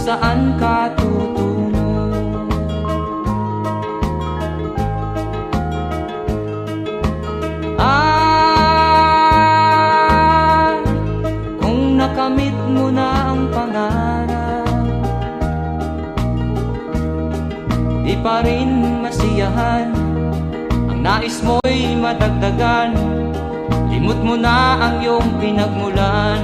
saan ka tutungo. Kung nakamit mo na ang pangarap, di pa rin masiyahan, ang nais mo'y madagdagan. Limot mo na ang iyong pinagmulan.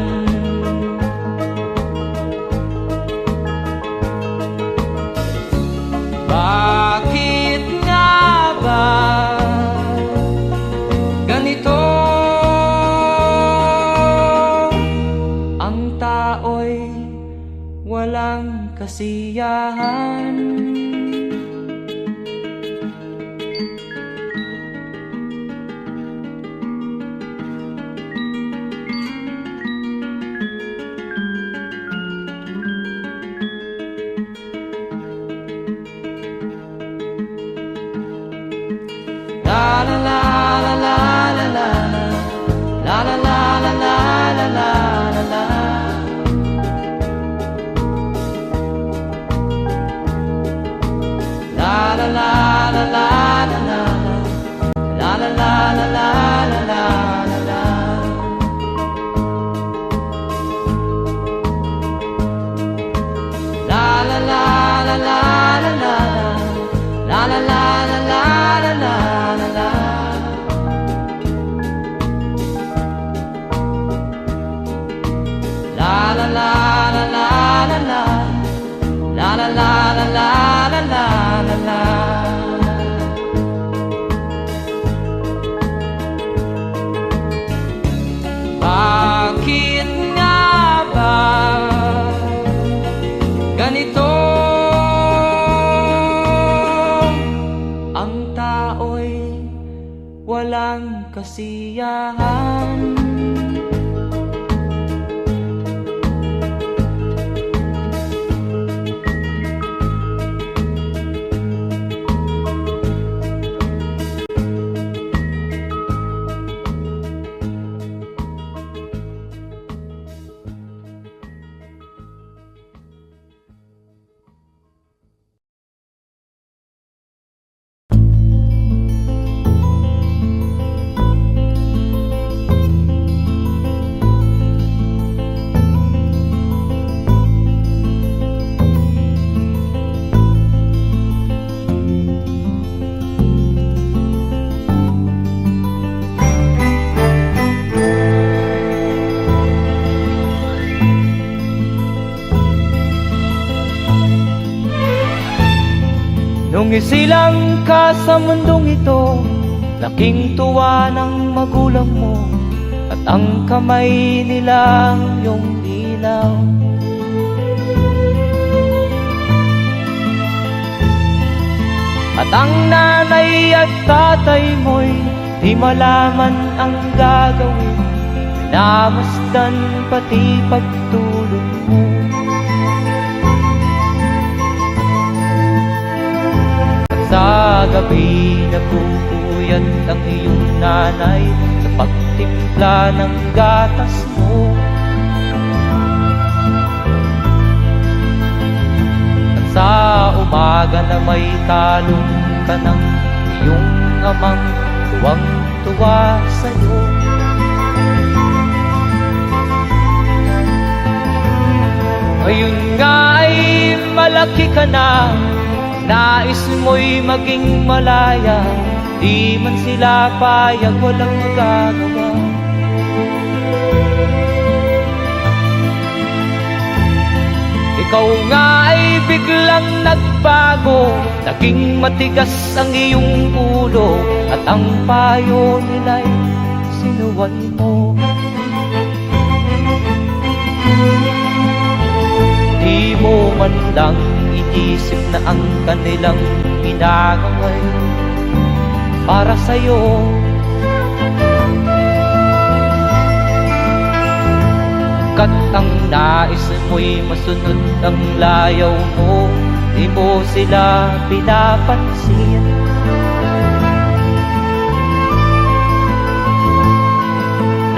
Bakit nga ba ganito? Ang tao'y walang kasiyahan. La la la la la la la la la la la la la la la. La la la la la la la la la la la la la la. La la la la la la la la la la la la. La la la la la la la la la la la la la la. Bakit nga ba ganito? Ang tao'y walang kasiyahan. Nung isilang ka sa mundong ito, laking tuwa ng magulang mo, at ang kamay nila iyong ilaw. At ang nanay at tatay mo'y di malaman ang gagawin, minamasdan pati pagtulog mo. Sa gabi nagpupuyat ang iyong nanay sa pagtimpla ng gatas mo. At sa umaga na may kalong ka ng iyong amang tuwang-tuwa sa'yo. Ngayon nga ay malaki ka na, nais mo'y maging malaya, di man sila payag, walang magagawa. Ikaw nga ay biglang nagbago, naging matigas ang iyong ulo, at ang payo nila'y sinuway mo. Di mo man lang inisip na ang kanilang ginagaway para sa'yo. Kat ang nais mo'y masunod ang layaw mo, di mo sila pinapansin.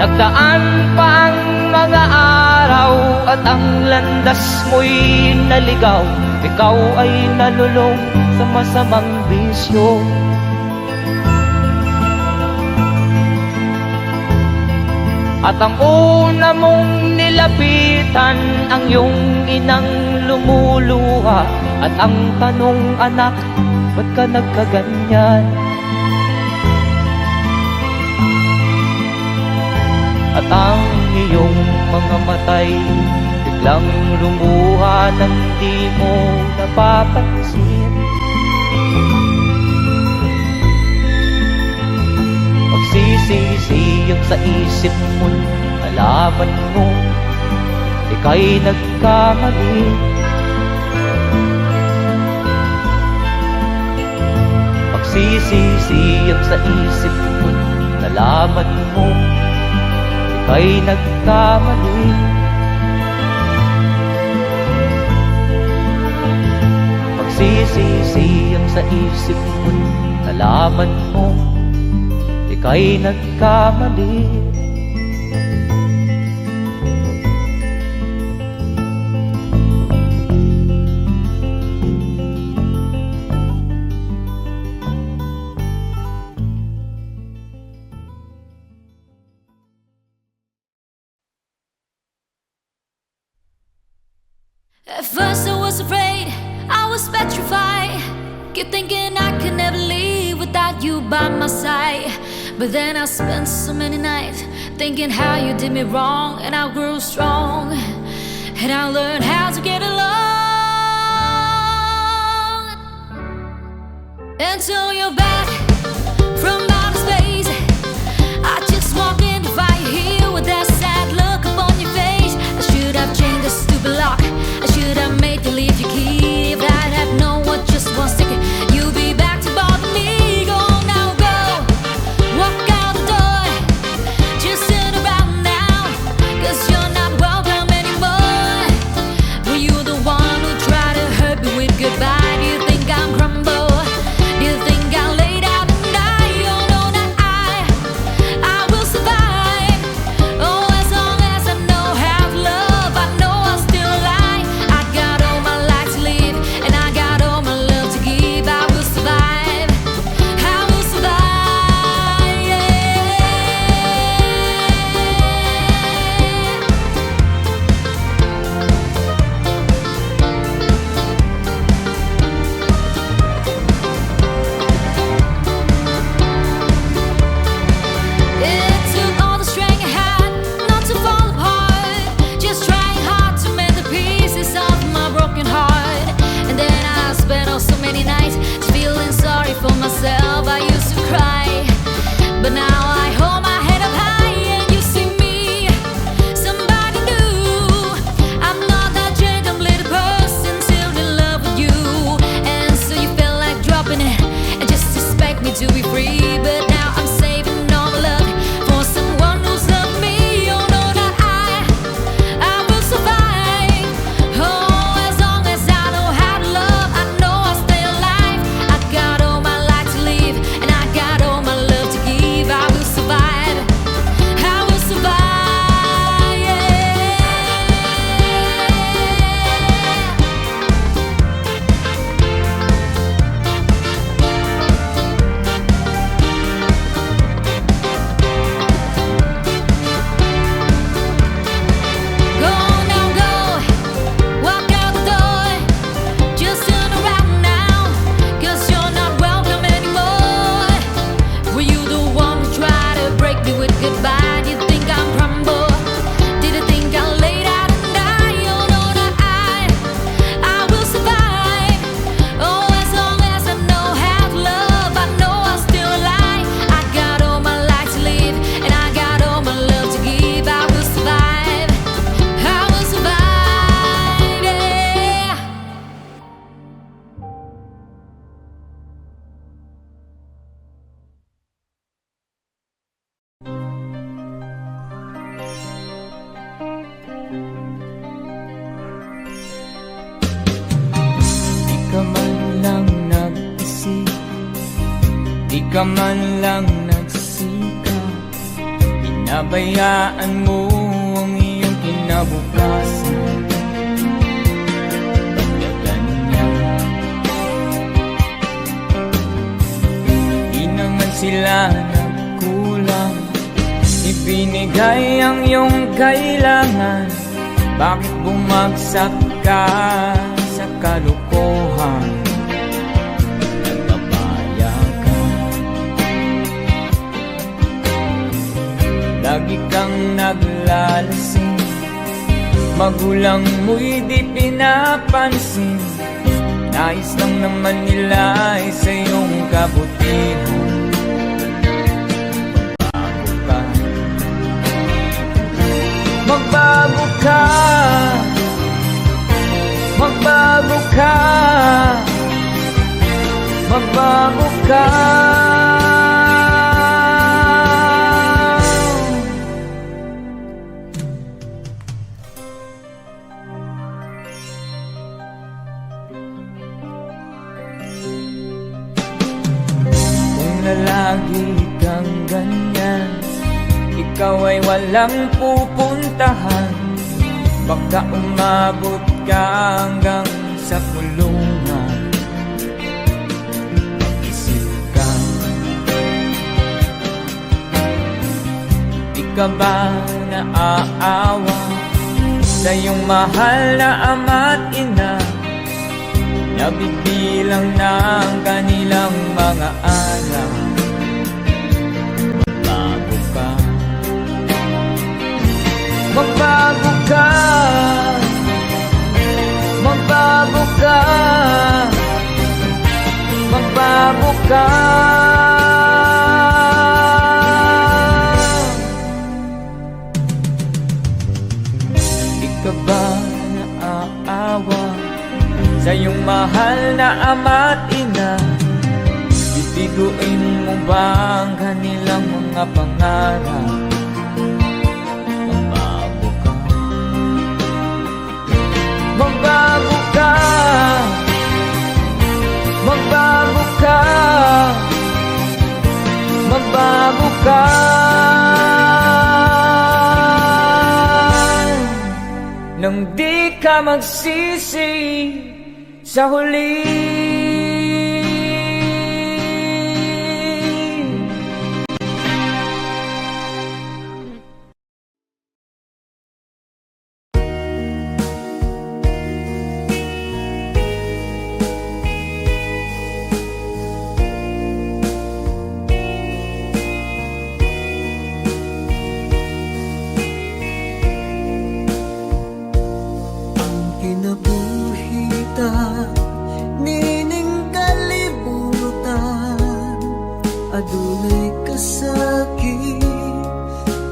Nagdaan pa ang mga araw, araw at ang landas mo'y naligaw, ikaw ay nalulong sa masamang bisyo. At ang una mong nilapitan, ang iyong inang lumuluha. At ang tanong, anak, ba't ka nagkaganyan? At ang iyong mga matay biglang lumuha nang di mo napapansin. Magsisisiyag sa isip mo, nalaman mo ika'y nagkamali. Magsisisiyag sa isip mo, nalaman mo ika'y nagkamali. Magsisisiyag sa isip mo, nalaman mo ika'y nagkamali. At first I was afraid, I was petrified. Kept thinking I could never leave without you by my side. But then I spent so many nights thinking how you did me wrong. And I grew strong, and I learned how to get along. Until you're back from outer space, I just walked in to find you here with that sad look upon your face. I should have changed the stupid lock, I should have made you leave your key. If I'd have known what just one second you'd be back to bother me. Go on now, go, walk out the door, just sit around now, 'cause you're not welcome anymore. Were you the one who tried to hurt me with goodbye? Do you think I'm crumble? Do you think I'll lay down and die? Oh no, not I will survive. Oh, as long as I know how to love, I know I'll still alive. I got all my life to live, and I got all my love to give. I will survive, I will survive, yeah. It took all the strength I had not to fall apart, just trying hard to mend the pieces of my broken heart. And then I spent so many nights feeling sorry for myself. I used to cry, but now I hold my head up high and you see me, somebody new. I'm not that gentle little person still in love with you. And so you felt like dropping it and just expect me to be free. But now I'm saving all my love for someone who's loved me. Oh no, not I will survive. Oh, as long as I know how to love, I know I'll stay alive. I got all my life to live, and I got all my love to give. I will survive, I will survive, yeah. Go now, go, walk out the door, just turn around now, 'cause you're not welcome anymore. Were you the one who tried to break me with goodbye? Did you think I'm crumble? Did you think I'll lay down and die? Oh no, not I will survive. Oh, as long as I know how to love, I know I'll still alive. I got all my life to live, and I got all my love to give. I will survive, I will survive, yeah. Di ka man lang nag-isip, di ka man lang nagsikap, pinabayaan mo ang iyong kinabukasan. Pagdagan niya, di naman sila nagkulang. Ibinigay ang iyong kailangan. Bakit bumagsak ka sa kalokohan? Nagpapaya ka, lagi kang naglalasing. Magulang mo'y di pinapansin. Nais lang naman nila ay sa iyong kabutihan. Magbago ka, magbago ka, magbago ka. Kung lalagi kang ganyan, ikaw ay walang pupuntahan. Baka umabot ka hanggang sa kulungan. Mag-isip ka, di ka ba naaawa sa iyong mahal na ama't ina? Nabibilang na ang kanilang mga araw. Magbago ka, magbago ka, magbago ka. Di ka ba naaawa sa iyong mahal na ama't ina? Bibiguin mo ba ang kanilang mga pangarap? Magbago ka, magbago ka, magbago ka. Nang di ka magsisi sa huli. Nining kalibutan, adunay kasakit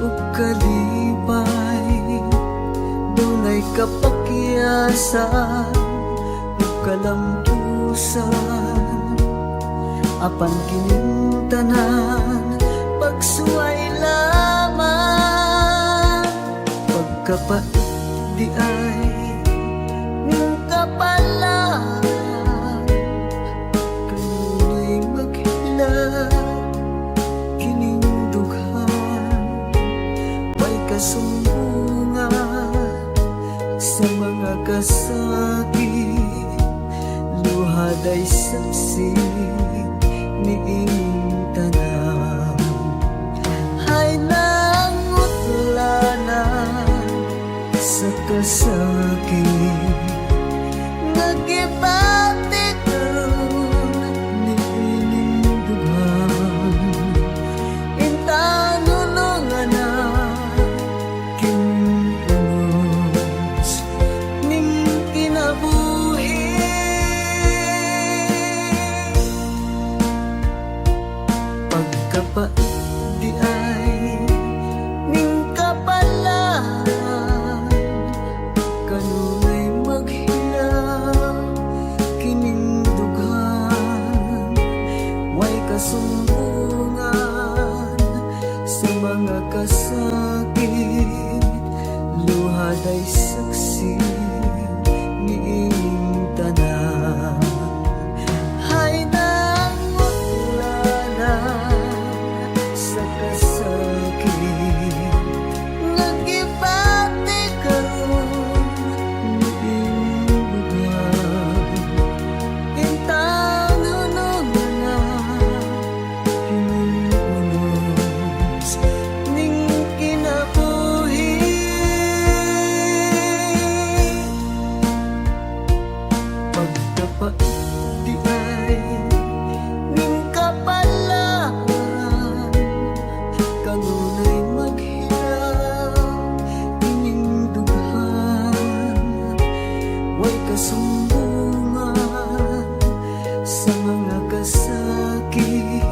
ug kalipay, dunay kapakyasan ug kalampusan. Apan kining tanan pagsuway lamang, pagkapait di ay kapalan. Kanunay maghila kining dughan, may kasumbungan sa mga kasakit. Luhad ay saksi niing tanan, ay nangutlanan sa kasakit. Nagibati karon ni ining dughan, intanulungan na kinunos ning kinabuhi. Pagkapait di ay ning kapalan, kanunay maghila kining dughan, way kasumbungan sa mga kasakit. Luhad ay saksi niing tanan, ay nangutlanan sa kasakit. Nagibati karon kanunay maghirap ining dughan, way kasumbungan sa mga kasakit,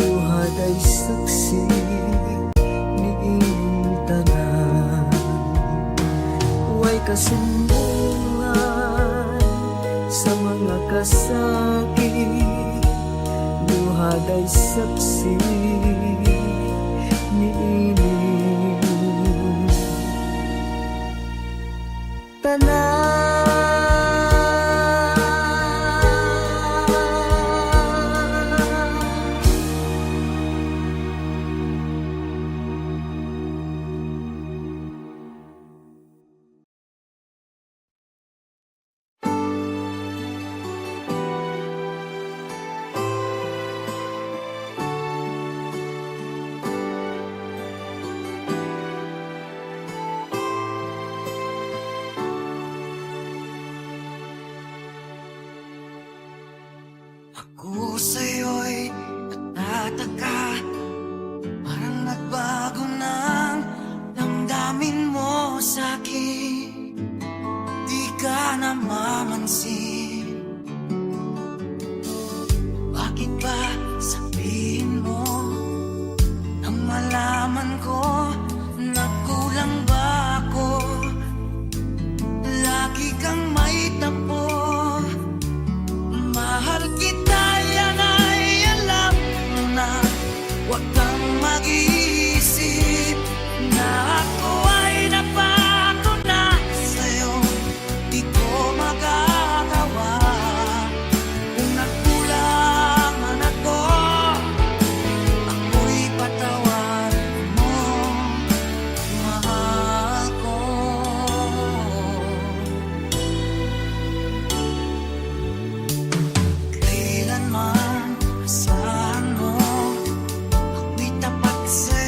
luhad ay saksi ni inyong tanan. Way kasumbungan sa mga kasakit, luhad ay saksi ni inyong tanan. Ako sa'yo'y natataka, parang nagbago ng damdamin mo sa'kin. Di ka na mamansin, bakit ba sabihin mo nang malaman ko na kulang ba ako? Lagi kang may tampo, mahal kita, yan ay alam mo na. Huwag kang mag-iisip na ako ay napako na sa'yo. Di ko magagawa kung nagkulang man ako. Ako'y patawarin mo, mahal ko. Kailanman asahan mo, ako'y tapat sa'yo.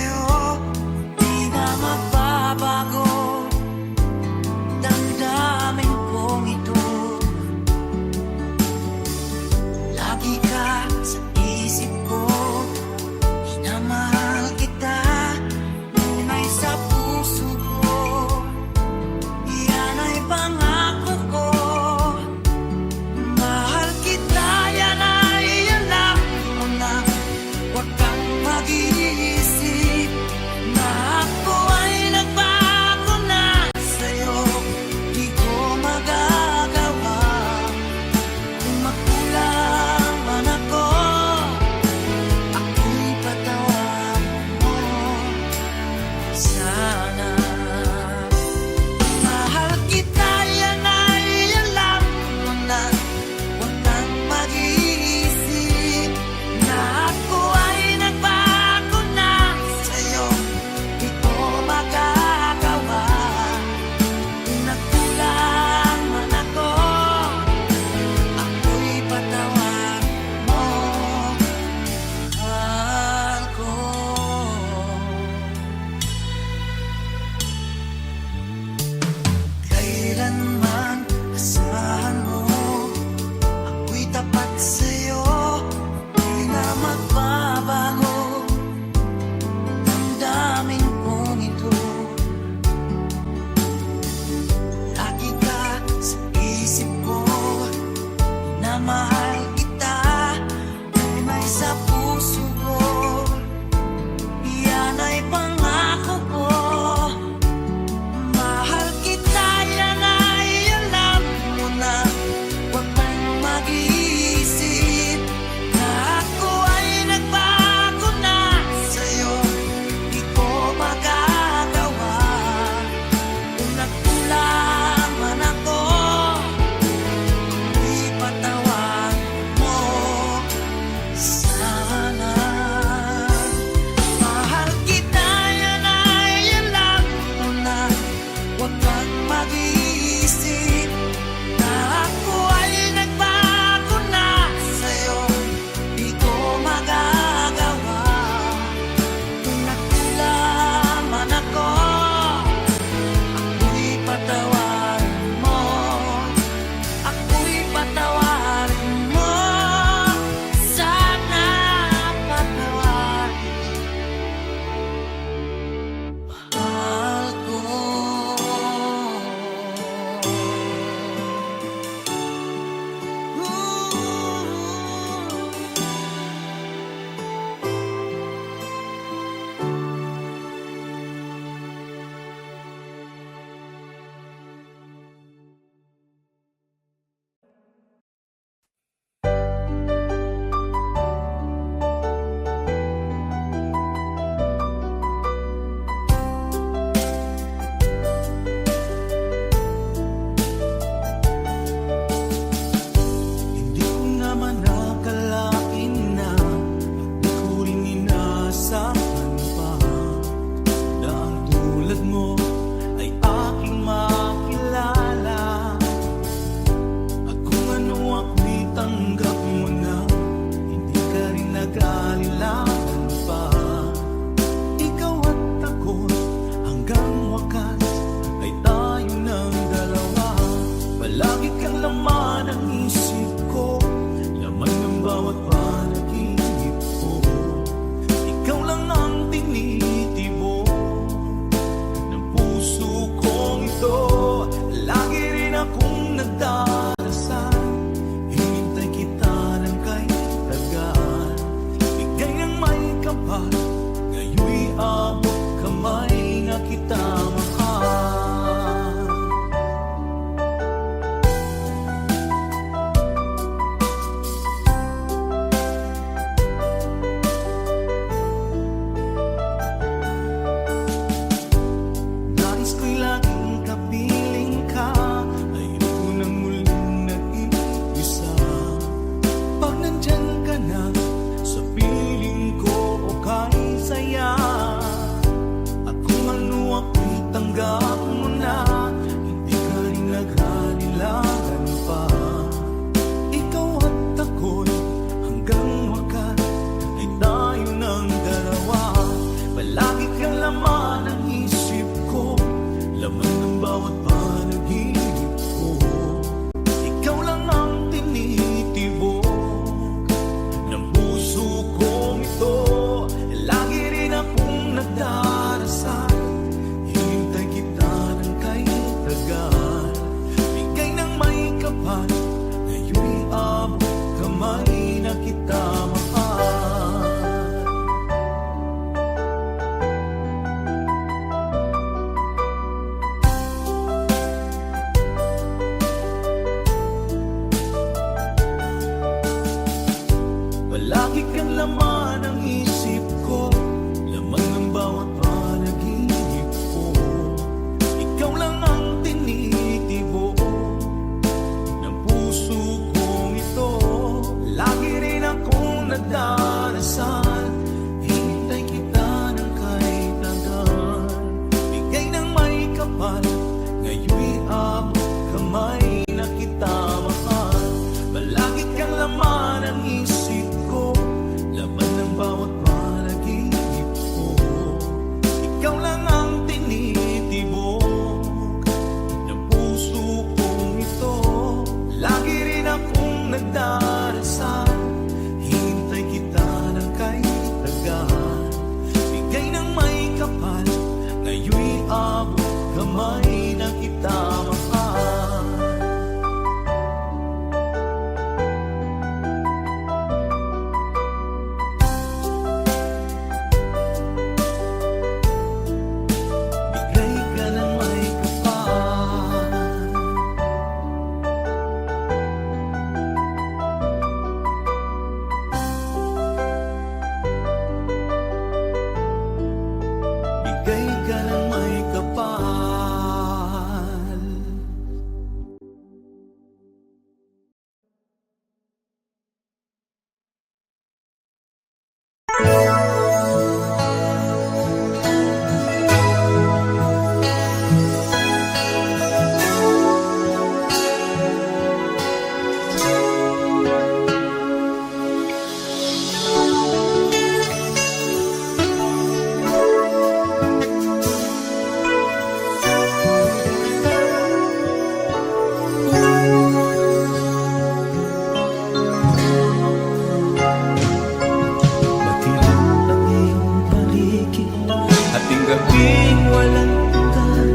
Ating gabing walang hanggan,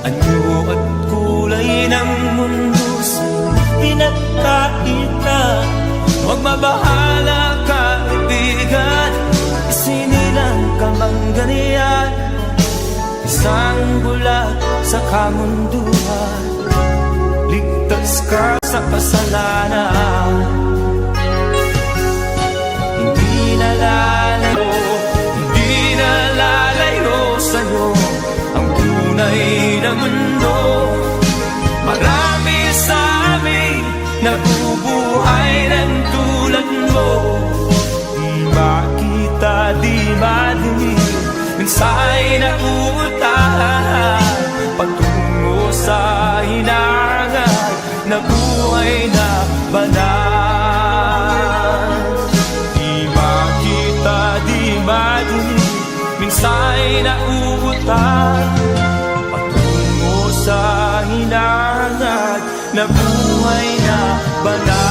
anyo at kulay ng mundo sa'yo pinagkakita. Huwag mabahala kaibigan, isinilang ka mang ganyan, isang bulag sa kamunduhan, ligtas ka sa kasalanan. Hindi nalalayo, hindi nalalayo sa'yo ang tunay na mundo. Marami sa amin nabubuhay ng tulad mo, di makita, di madinig, minsa'y nauutahan patungo sa hinangan na buhay na banal. Di makita, di madinig, minsa'y nauutahan patungo sa hinangan na buhay na banal.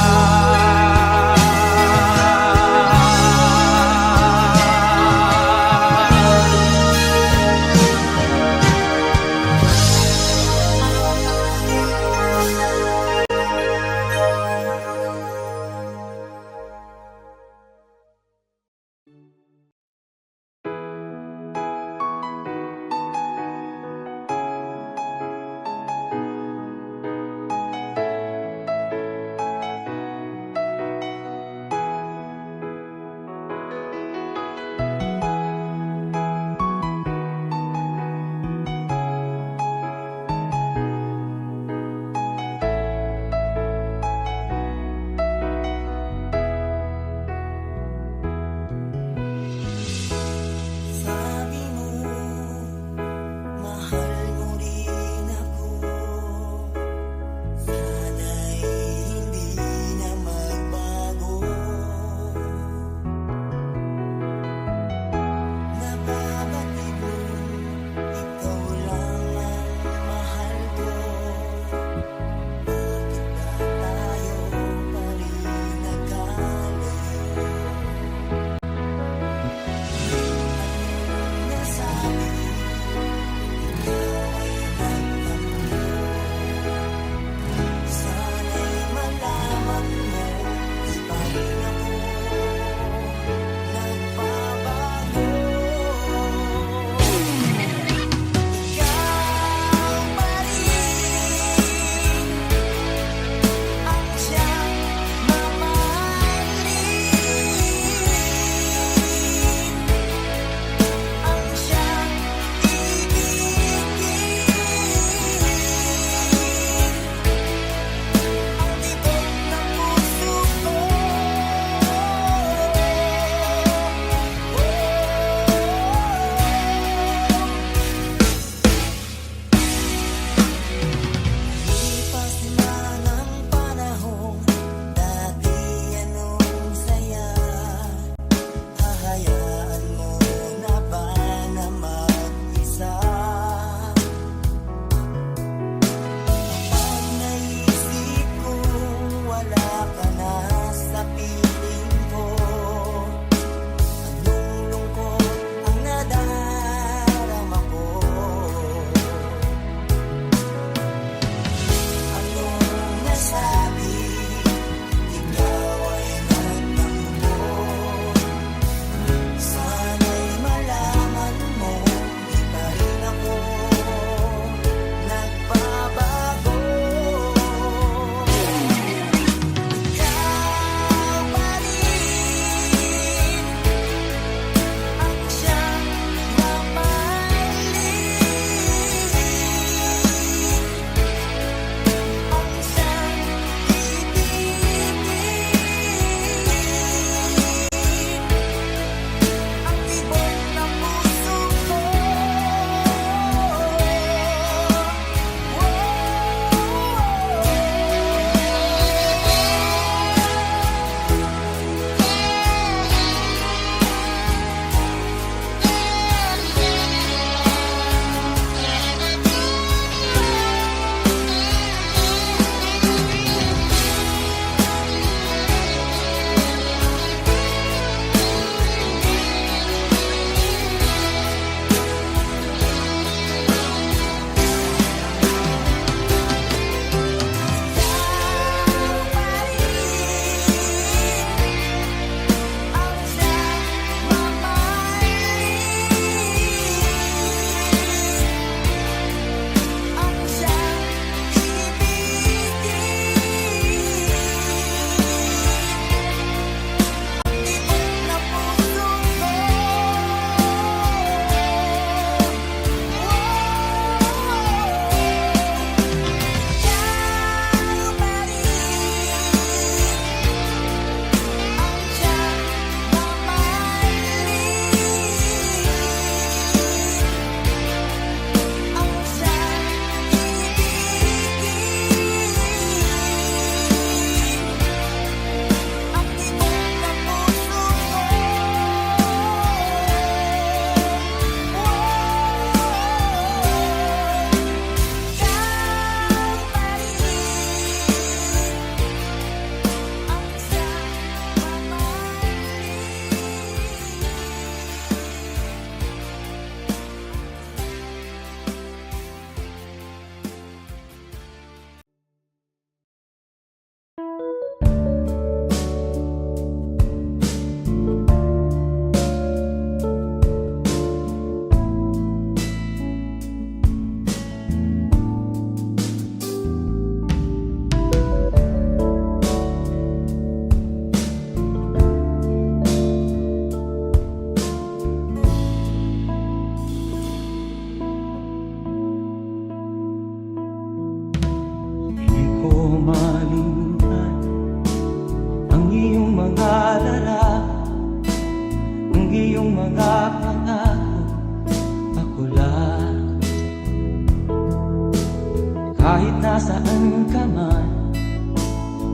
nasaan ka man,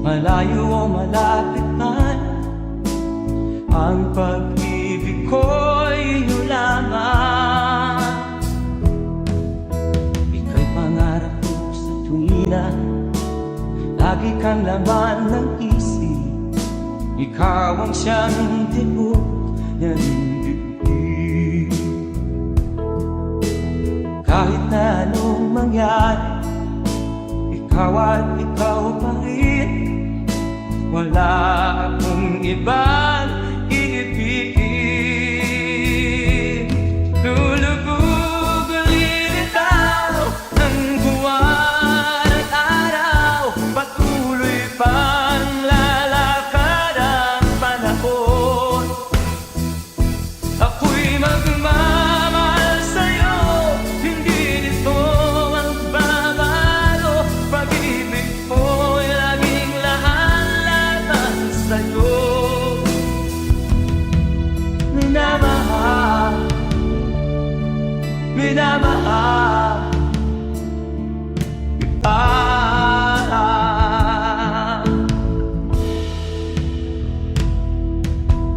malayo o malapit man, ang pag-ibig ko'y iyo lamang. Ika'y pangarap ko sa tuwina, lagi kang laman ng isip. Ikaw ang siyang tibok ng bibig. Kahit na anong mangyari, ikaw at ikaw pa rin. Wala akong ibang iibigin. Lulubog lilitaw ng buwan at araw, patuloy pang lalakad ang panahon. Ako'y magmamahal sa'yo, hindi nito magbabago. Pag-ibig ko'y laging lahat sa'yo. Minamahal, minamahal kita.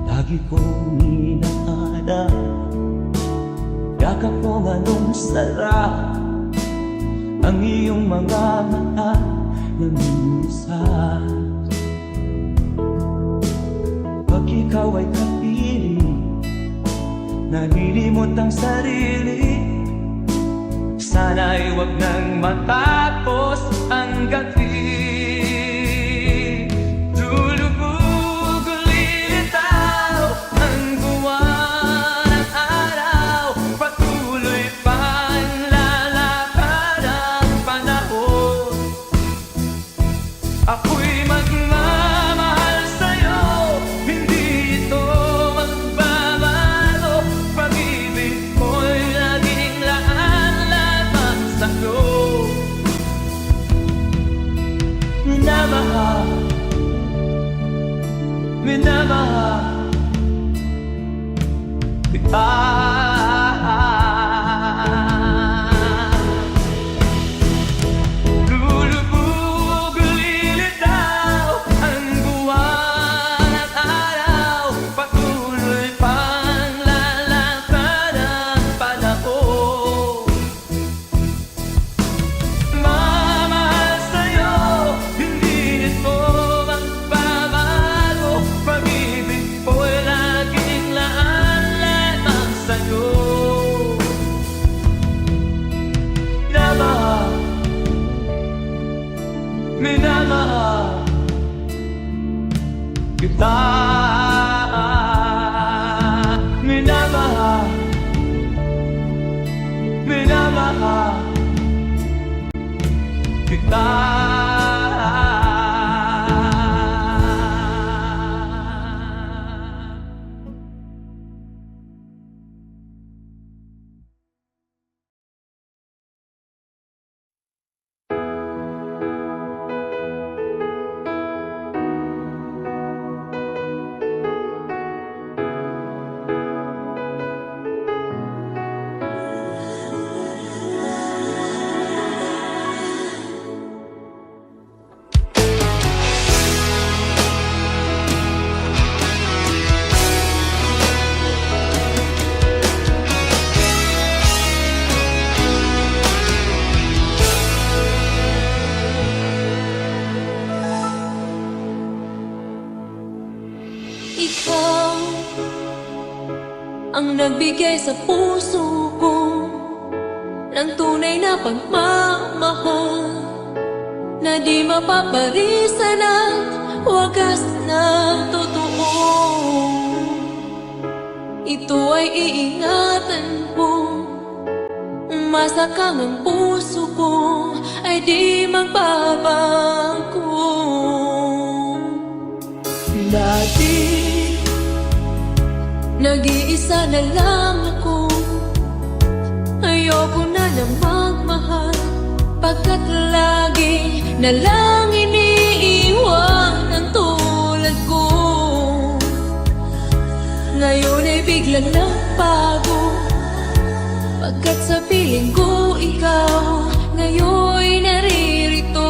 Lagi kong inaada, yakap mo anong sarap, ang iyong mga mata na minsan. Pag ikaw ay kapiling, nalilimot ang sarili. Sana'y wag nang matapos ang gabi. Lulubog lilitaw ang buwan at araw, patuloy pang lalakad ang panahon. Ako'y magmamahal sa'yo, hindi ito magbabago. Pag-ibig ko'y laging laan-lamang sa'yo. Minamahal, minamahal kita. Lulubog lilitaw ang buwan at araw, patuloy pang lalakad ang panahon. Mamahal sa'yo, hindi nito magbabago. Pag-ibig ko'y laging laan-lamang sa'yo. Minamahal, minamahal kita. Minamahal, minamahal kita. Ikaw ang nagbigay sa puso ko ng tunay na pagmamahal, na di mapaparisan at wagas na totoo. Ito ay iingatan ko, umasa kang ang puso ko ay di magbabago. Dati Nag-iisa na lang ako, ayoko na lang magmahal, pagkat lagi na lang iniiwan ang tulad ko. Ngayon ay biglang nagbago, pagkat sa piling ko ikaw ngayon'y naririto.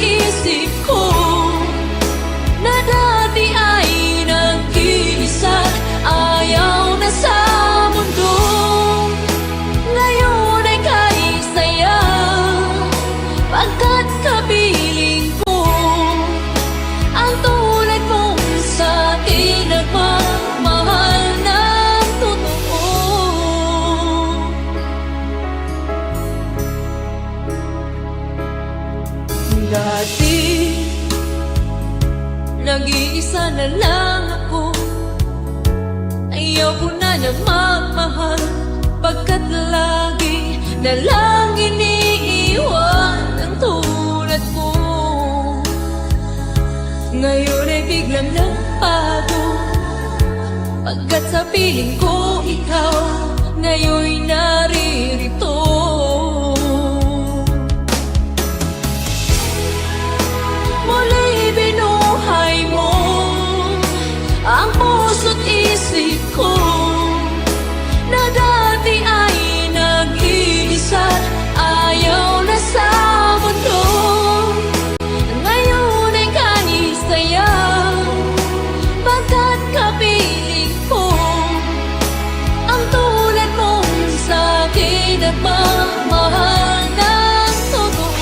isip ko na dati ay nag-iisa, ayaw na sa mundo. Ngayon ay kahit saya, pagkat kapiling ko ang tulad mong sa akin nagmamahal ng totoo. Dati nag-iisa na lang ako, ayaw ko na magmahal, pagkat lagi na lang iniiwan ang tulad ko. Ngayon ay biglang nagbago, pagkat sa piling ko ikaw ngayon'y naririto. Muli binuhay mo ang puso't isip ko na dati ay nag-iisa, ayaw na sa mundo. Ngayon ay kahit saya, pagkat kapiling ko ang tulad mong sa akin nagmamahal ng totoo.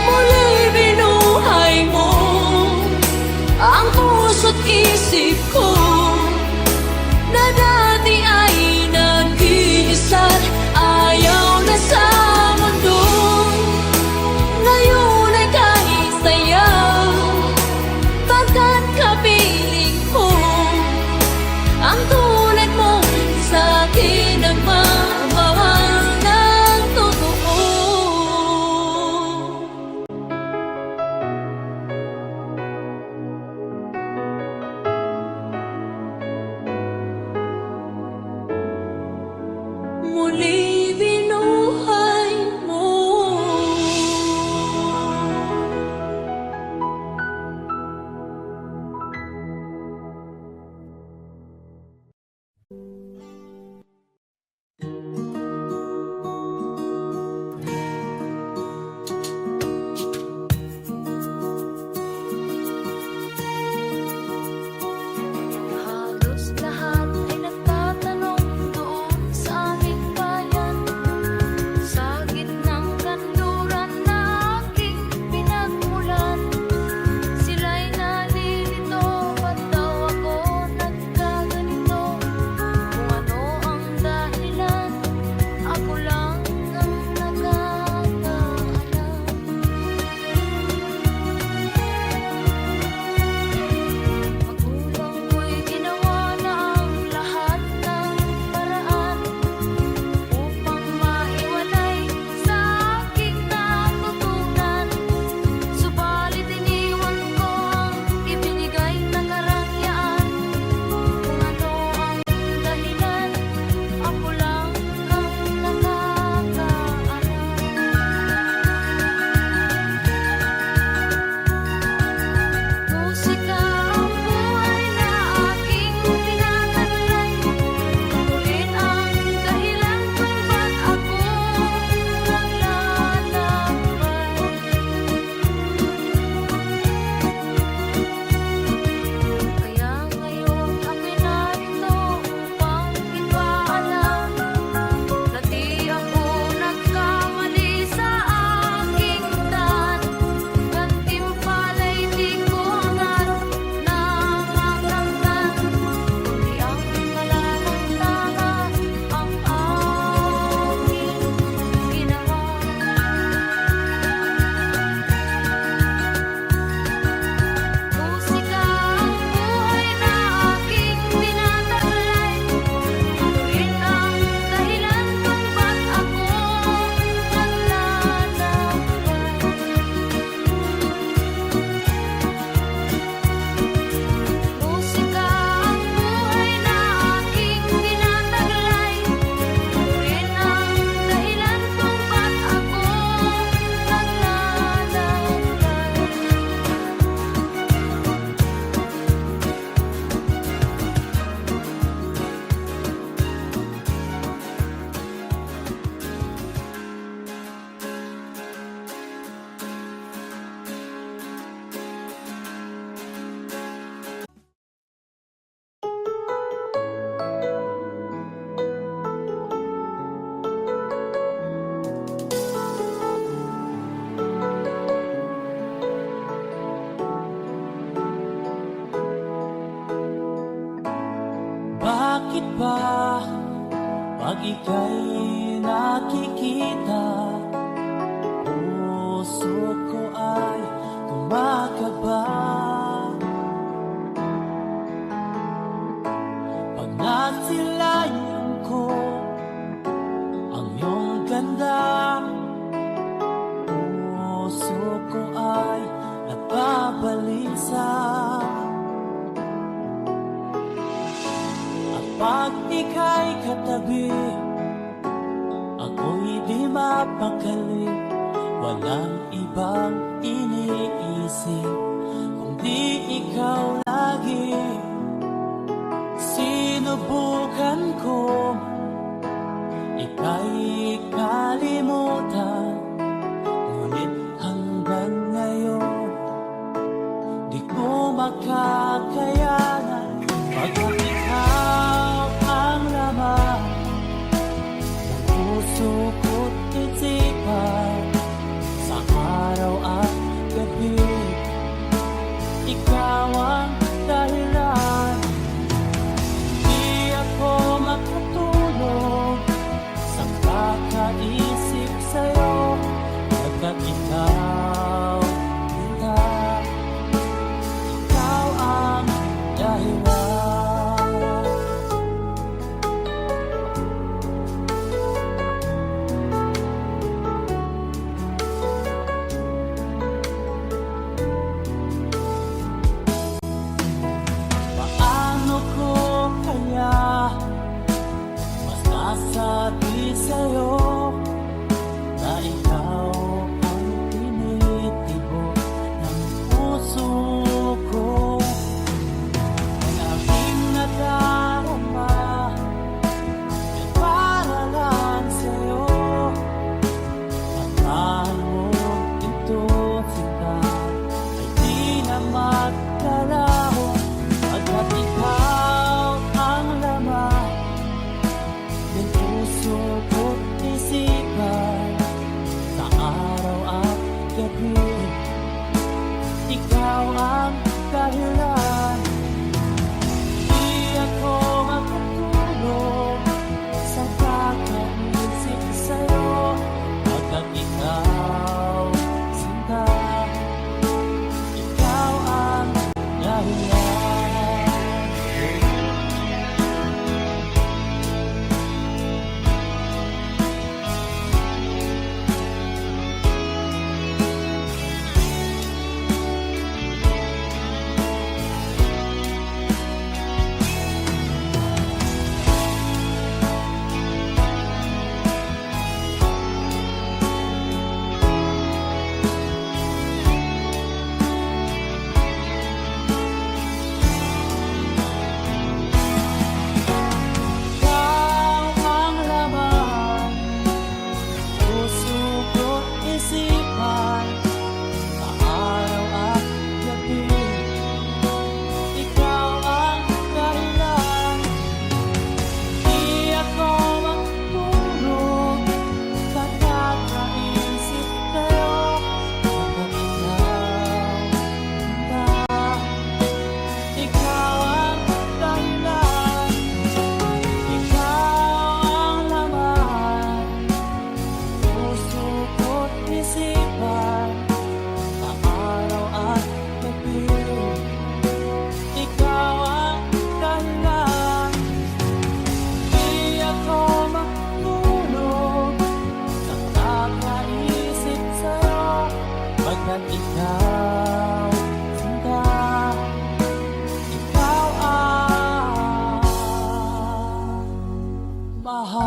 Muli binuhay mo ang puso't isip ko na dati ay nag-iisa, ayaw na sa mundo. Ngayon ay kahit saya, pagkat kapiling ko ang tulad mong sa akin nagmamahal ng totoo. Pag ika'y nakikita, puso ko ay kumakaba. Pag nasilayan ko ang iyong ganda, puso ko ay nababalisa. At pag ika'y katabi, ako'y di mapakali. Walang ibang iniisip kundi ikaw lagi. Sinubukan ko ika'y kalimutan, ngunit hanggang ngayon di ko makakayanan. Pagkat ikaw ang laman ng puso ko't isipan, sa araw at gabi, ikaw ang dahilan. Di ako makatulog sa kakaisip sa'yo, pagkat ikaw, ikaw ang dahilan. Paano ko kaya masasabi sa'yo na ikaw ang tinitibok ng puso ko? Ang aking nadarama ay para lang sa'yo. At mo ito sila ay di na magkalaho, pagkat ikaw ang laman ng puso ko't isipan, sa araw at gabi, ikaw ang dahilan. Di ako makatulog sa kakaisip sa'yo, pagkat ikaw, sinta, ikaw ang dahilan. Ikaw ang laman, puso ko't isipan, sa araw at gabi, ikaw ang dahilan. Di ako makatulog sa kakaisip sa'yo, pagkat ikaw ang dahilan. Ikaw ang laman, puso ko't isipan, sa araw at gabi, ikaw ang dahilan. Di ako makatulog sa kakaisip sa'yo, pagkat ikaw, sinta, ikaw ang mahal.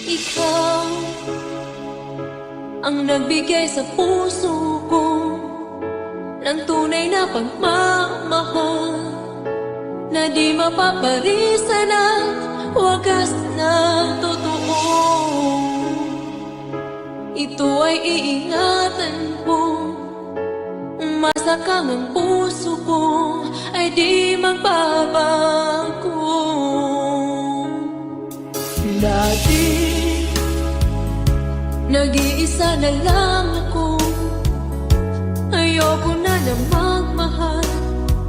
ikaw ang nagbigay sa puso ko ng tunay na pagmamahal na di mapaparisan at wagas na totoo. Ito ay iingatan ko, masakang ang puso ko ay di magbabago. Dati, nag-iisa na lang ako. Ayoko na magmahal,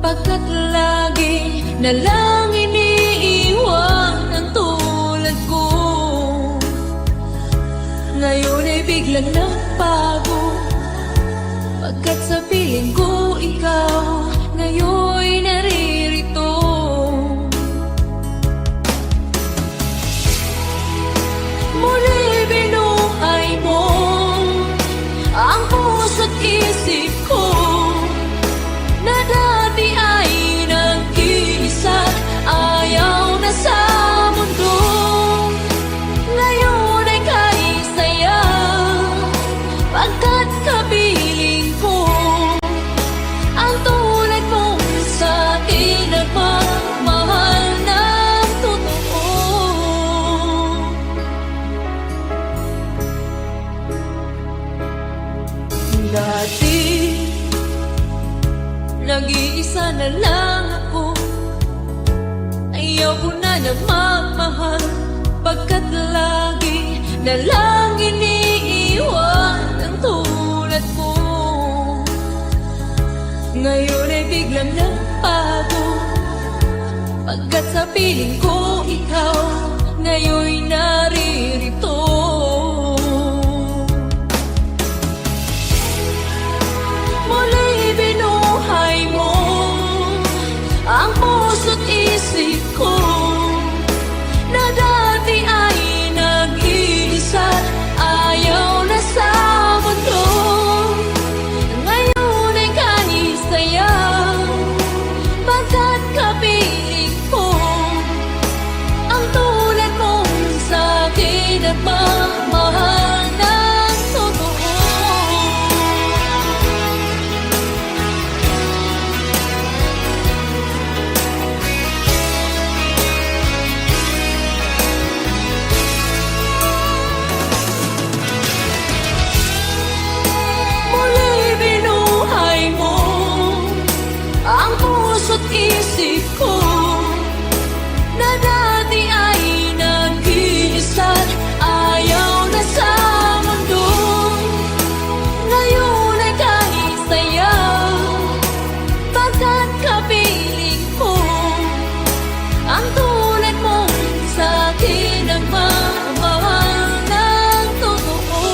pagkat lagi na lang iniiwan ang tulad ko. Ngayon ay biglang nagbago, pagkat sa piling ko ikaw ngayon'y naririto. Muli binuhay mo ang puso't isip ko na dati ay nag-iisa, ayaw na sa mundo. Ngayon ay kahit saya, pagkat kapiling ko ang tulad mong sa akin nagmamahal ng totoo. Dati, nag-iisa na lang ako. Ayaw ko na magmahal, pagkat lagi na lang iniiwan ang tulad ko. Ngayon ay biglang nagbago, pagkat sa piling ko ikaw ngayon'y naririto. Muli binuhay mo ang puso't isip ko na dati ay nag-iisa, ayaw na sa mundo. Ngayon ay kahit saya, pagkat kapiling ko ang tulad mong sa akin nagmamahal ng totoo. Muli binuhay mo ang puso't isip ko na dati ay nag-iisa, ayaw na sa mundo. Ngayon ay kahit saya, pagkat kapiling ko ang tulad mong sa akin nagmamahal ng totoo.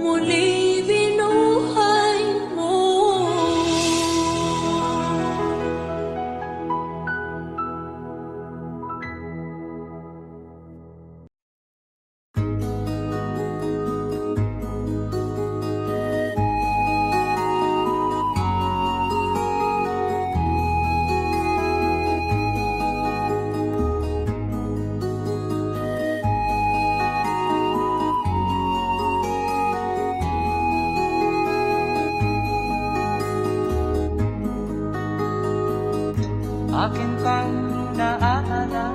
Muli binuhay mo. Akin pang naaalala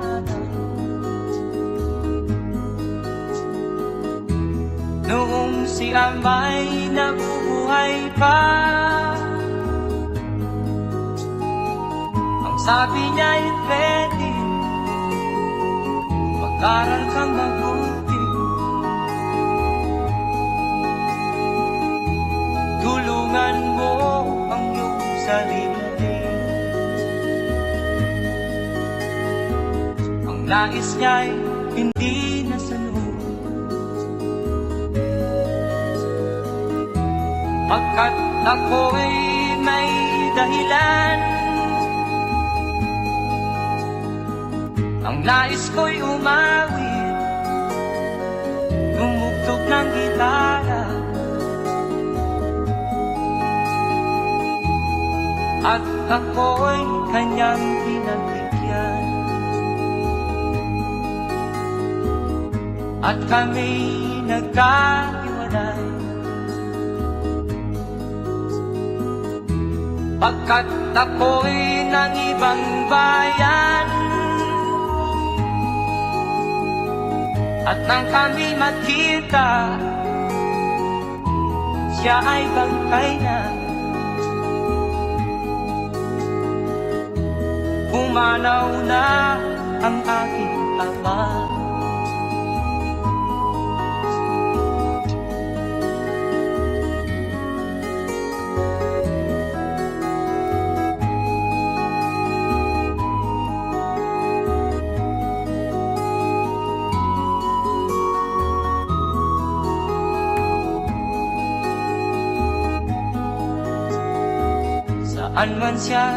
noong si Amay nabubuhay pa. Ang sabi niya'y pwede mag-aral kang mabuti, tulungan mo ang iyong sarili. Nais niya'y hindi nasunod, pagkat ako'y may dahilan. Ang nais ko'y umawit, gumugtog ng gitara, ako'y kanyang pinagbigyan. At kami nagkahiwalay, pagkat ako'y ng ibang bayan. At nang kami magkita, siya ay bangkay na. Pumanaw na ang aking ama. Saan man siya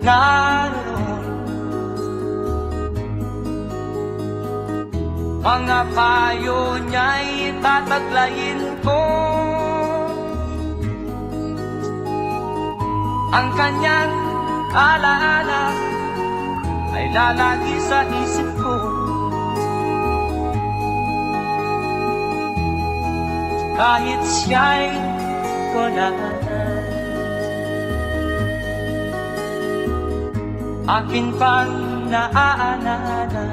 naroon, mga payo niya'y tataglayin ko. Ang kanyang alaala ay lalagi sa isip ko. Kahit siya'y wala na, akin pang naaalala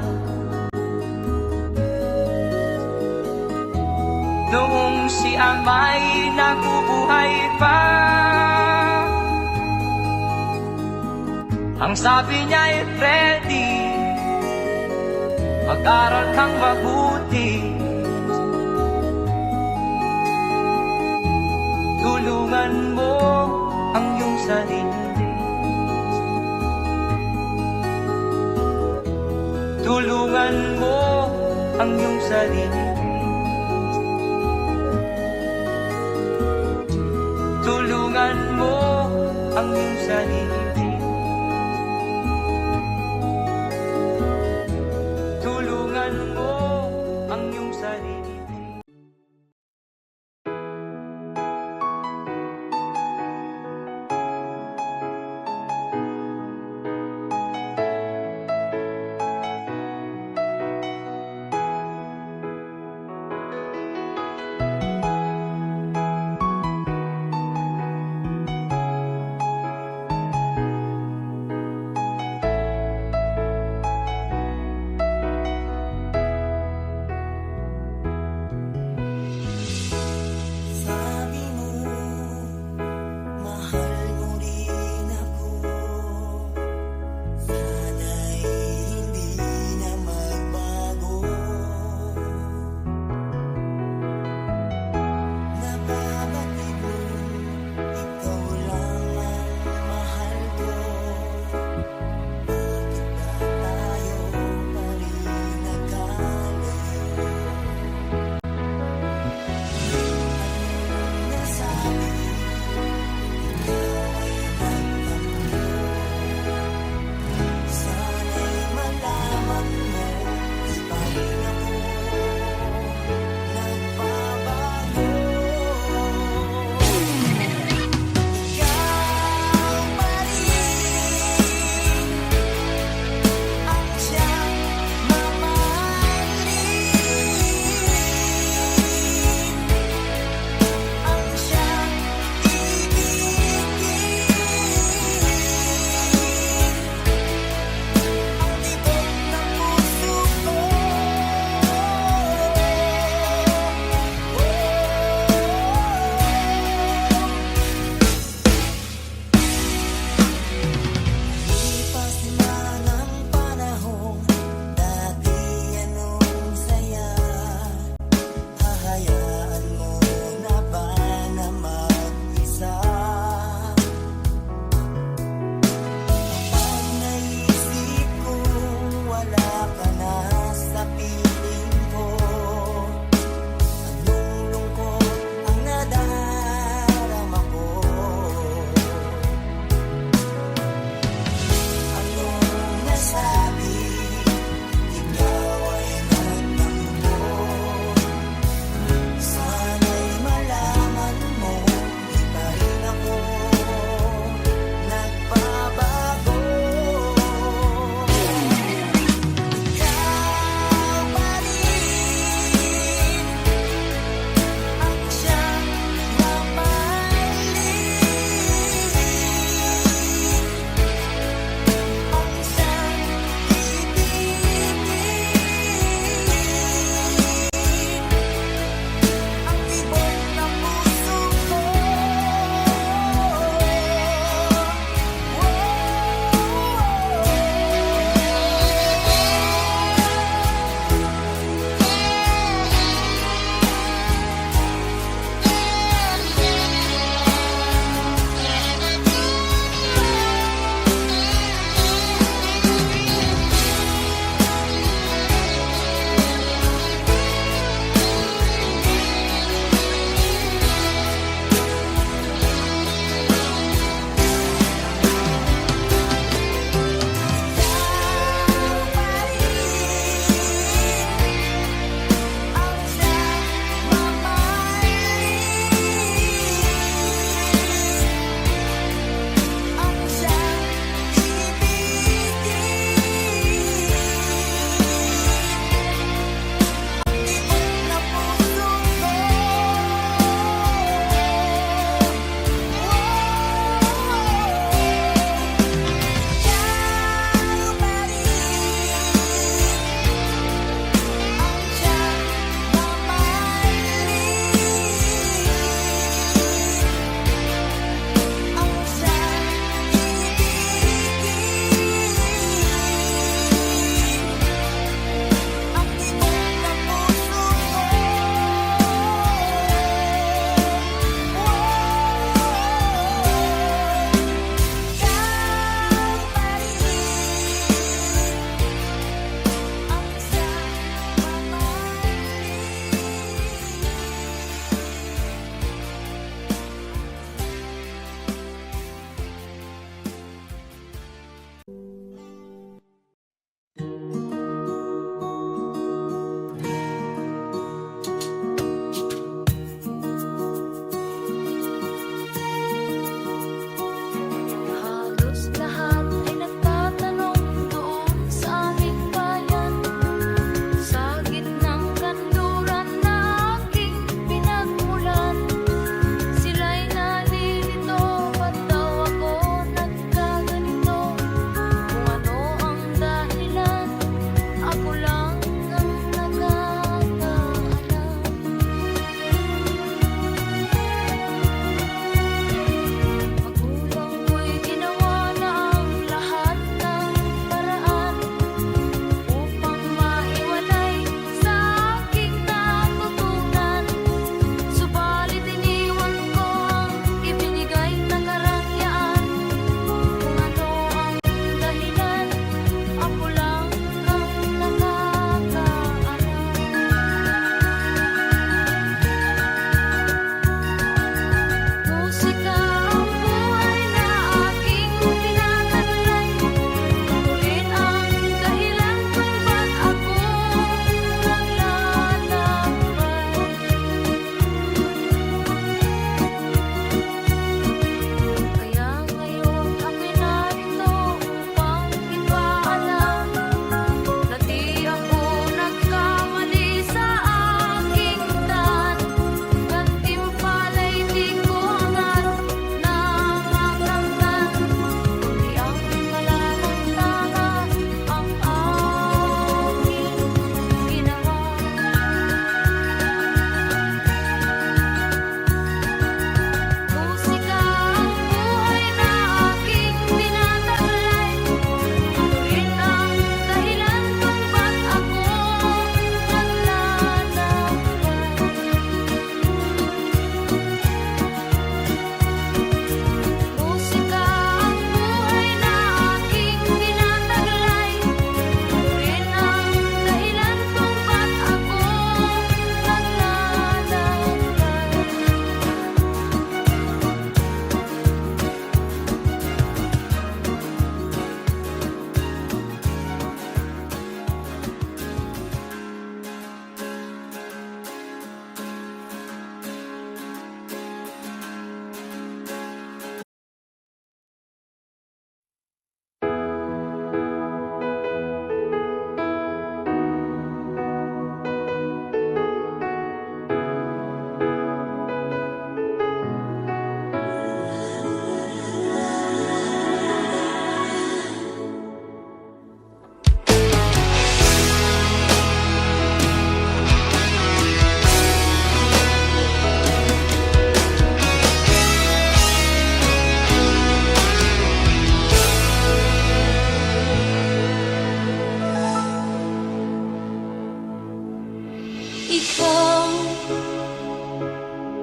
noong si ama'y nabubuhay pa. Ang sabi niya Freddy, mag-aral kang mabuti, tulungan mo ang iyong sarili. Tulungan mo ang iyong sarili. Tulungan mo ang iyong sarili. Tulungan mo ang iyong sarili.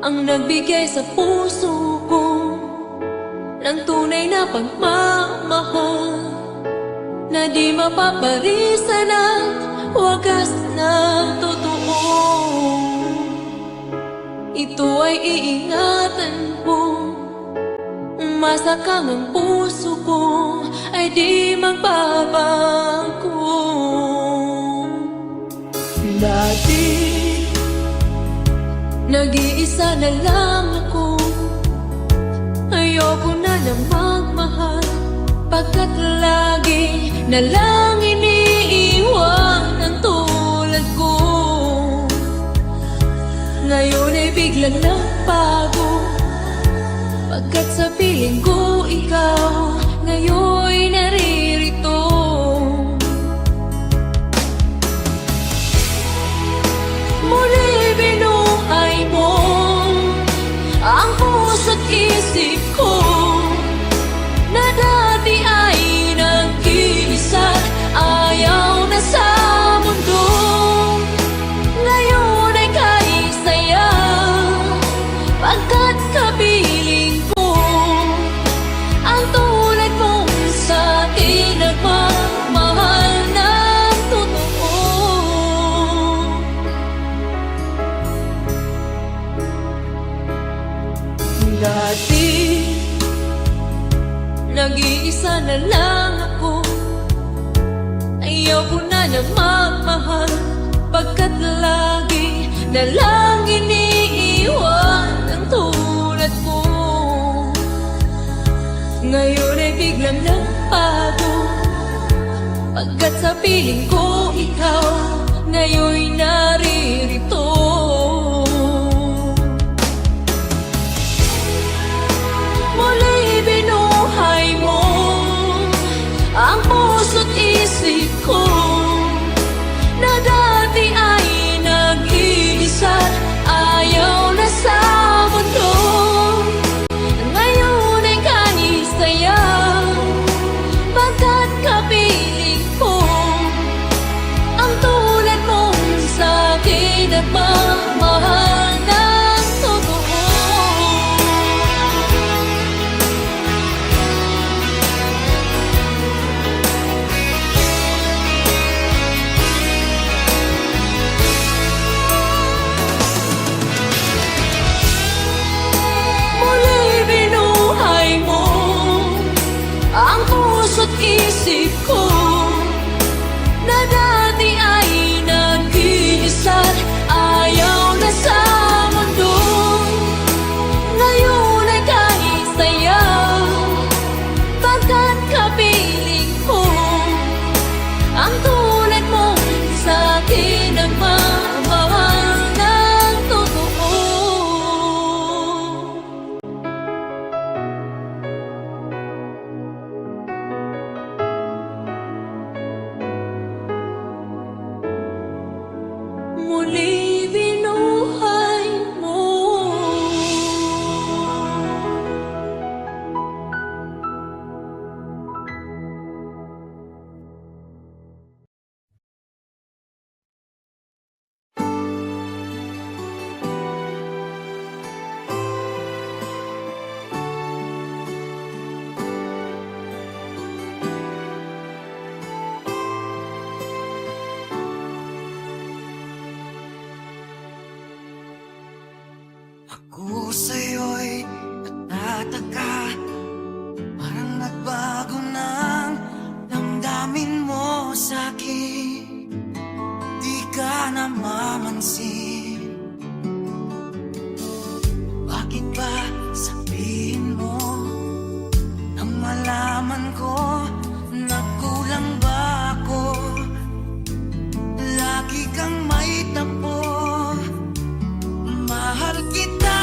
ang nagbigay sa puso ko ng tunay na pagmamahal na di mapaparisan at wagas na totoo. Ito ay iingatan ko, masakang ang puso ko ay di magbabago. Dati Nag-iisa na lang ako, ayoko na na magmahal, pagkat lagi na lang iniiwan ang tulad ko. Ngayon ay biglang nagbago, pagkat sa piling ko ikaw ngayon'y naririto. Muli binuhay mo ang puso't isip ko na dati ay nag-iisa, ayaw na sa mundo. Ngayon ay kaisaya, pagkat kapiling ko ang tulad mong sa akin nagmamahal ng totoo. Dati nag-iisa na lang ako, ayaw ko na na magmahal, pagkat lagi na lang iniiwan ang tulad ko. Ngayon ay biglang nagbago, pagkat sa piling ko ikaw ngayon'y naririto. Muli binuhay mo ang puso't isip ko na dati ay nag-iisa, ayaw na sa mundo. Ngayon ay kanisaya, pagkat kapiling ko ang tulad mong sa akin nagmamahal ng totoo. Muli binuhay mo ang puso't isip ko na dati ay nag-iisa, ayaw na sa mundo. Ngayon ay kanisaya, pagkat kapiling ko ang tulad mong sa akin nagmamahal ng totoo. Muli binuhay mo. Ako sa'yo'y natataka, parang nagbago ng damdamin mo sa'kin. Di ka namamansin, bakit ba sabihin mo nang malaman ko na kulang ba ako? Lagi kang may tampo, mahal kita,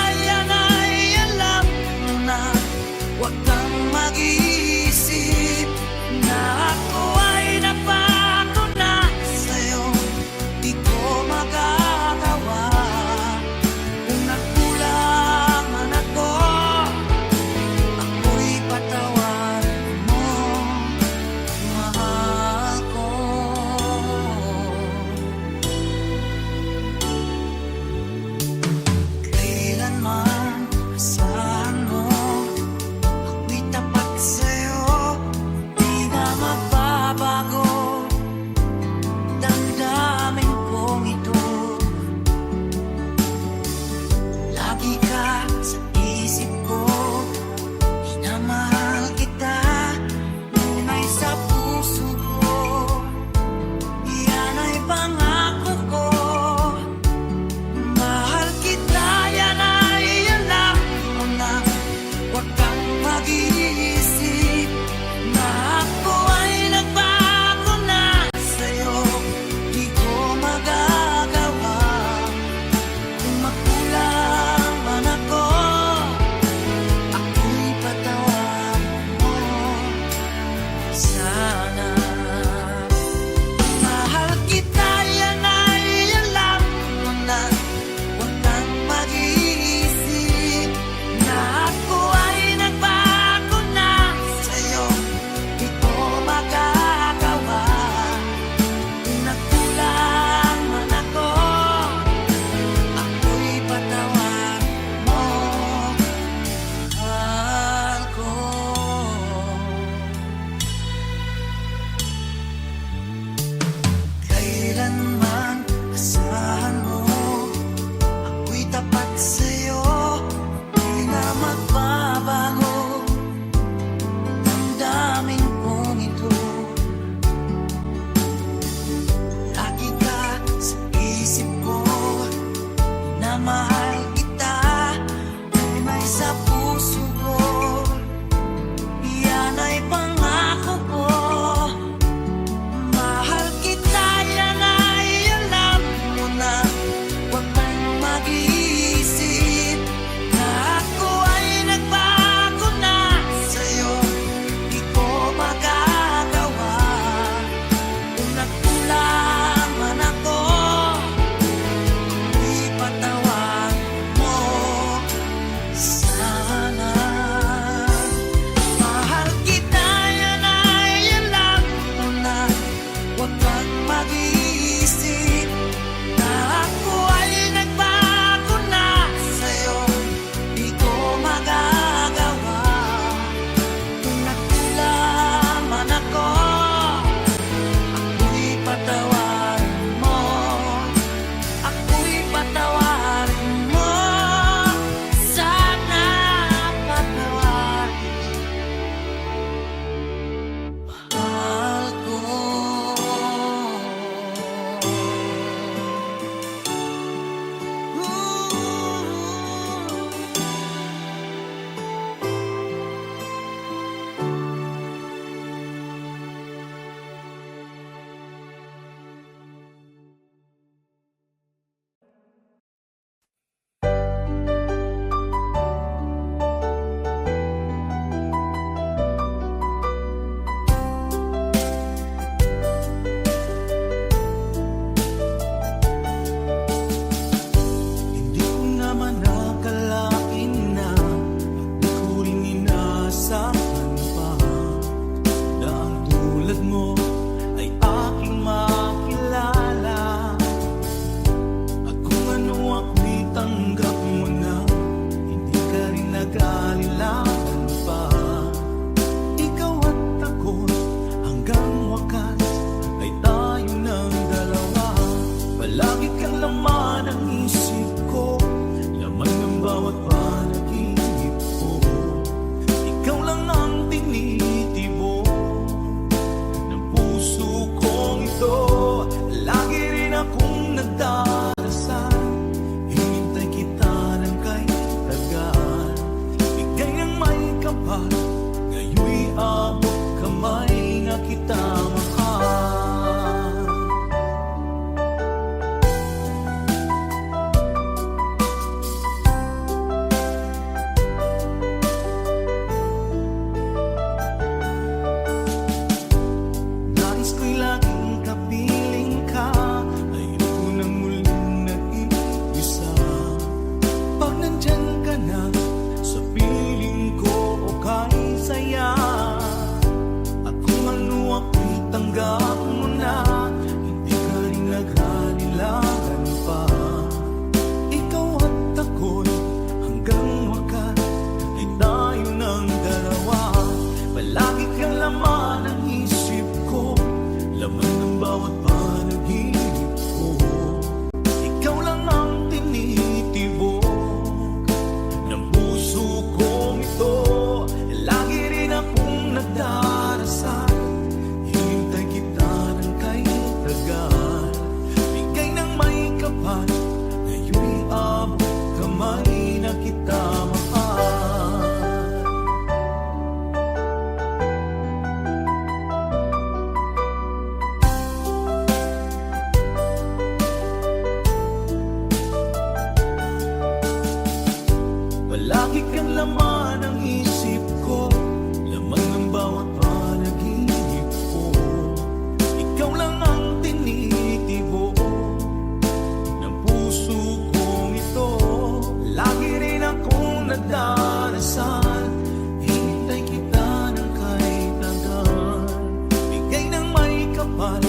sa'yo di na magbabago. Damdamin kong ito, lagi ka sa isip ko, na mahal kita, tunay sa puso ko. Yan ay pangako ko. Mahal kita, yan ay alam mo na. Huwag kang mag-iisip na ako ay nagbago na sa'yo. Di ko magagawa kung nagkulang man ako. Ipatawad mo sana. Mahal kita, yan ay alam mo na. Huwag kang mag-iisip na ako ay nagbago na sa'yo. Di ko magagawa kung nagkulang man ako. Ako'y patawarin mo. Ako'y patawarin mo. Sana patawarin mahal ko. Hindi ko naman akalain na di ko rin inaasahan pa na ang tulad mo ay aking makilala. At kung ano ako'y tanggap mo na, hindi ka rin nag-alilangan pa. Ikaw at ako hanggang wakas ay tayo ng dalawa. Palagi kang laman ng isip ko, laman ng bawat panaginip ko. Ikaw lang ang tinitibok ng puso kong ito. Lagi rin akong nagdarasal, hinintay kita ng kahit tagal. Bigay ng may kapal, ngayon'y abot kamay na kita mahal. Nais ko'y laging kapiling ka, ayoko nang muling nag-iisa. Pag nandyan ka na sa piling ko, okay saya. At kung ano ako'y tanggap mo na, hindi ka rin nag-alilangan pa. Ikaw at ako'y hanggang wakas ay tayo ng dalawa. Palagi kang laman ng isip ko, laman ng bawat panaginip ko. Ikaw lang ang tinitibok ng puso kong ito. Lagi rin akong nagdarasal, hinintay kita ng kahit tagal. Bigay ng may kapal, ngayon'y abot kamay na kita mahal. Palagi kang laman ng isip ko, laman ng bawat panaginip ko. Ikaw lang ang tinitibok ng puso kong ito. Lagi rin akong nagdarasal, hinintay kita ng kahit tagal. Bigay ng may kapal,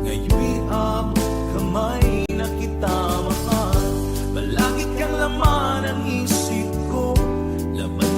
ngayon'y abot kamay na kita mahal. Palagi kang laman ng isip ko, laman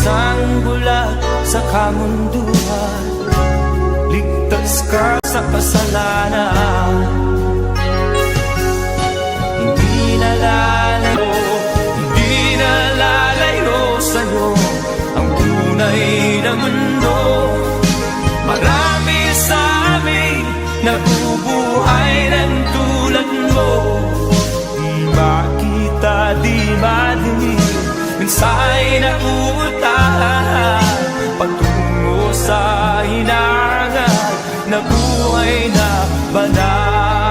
isang bulag sa kamunduhan. Ligtas ka sa kasalanan. Hindi nalalayo sa'yo ang tunay na mundo. Marami sa amin nabubuhay ng tulad mo. Di makita, di madinig, mensahe na uutahan patungo sa hinangan na buhay na banal.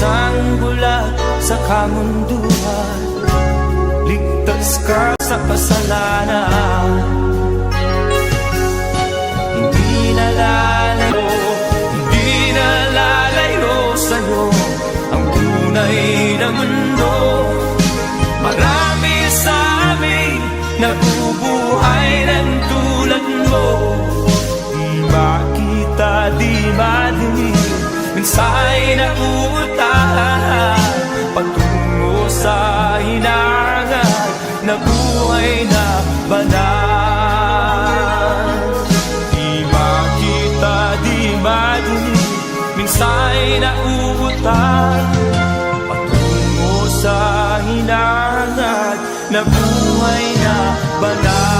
isang bulag sa kamunduhan. Ligtas ka sa kasalanan. Hindi nalalayo sa'yo ang tunay na mundo. Marami sa amin nabubuhay ng tulad mo. Di makita, di madinig, minsa'y nauutahan patungo sa hinangan na buhay na banal. Di makita, di madinig, minsa'y nauutahan patungo sa hinangan na buhay na banal.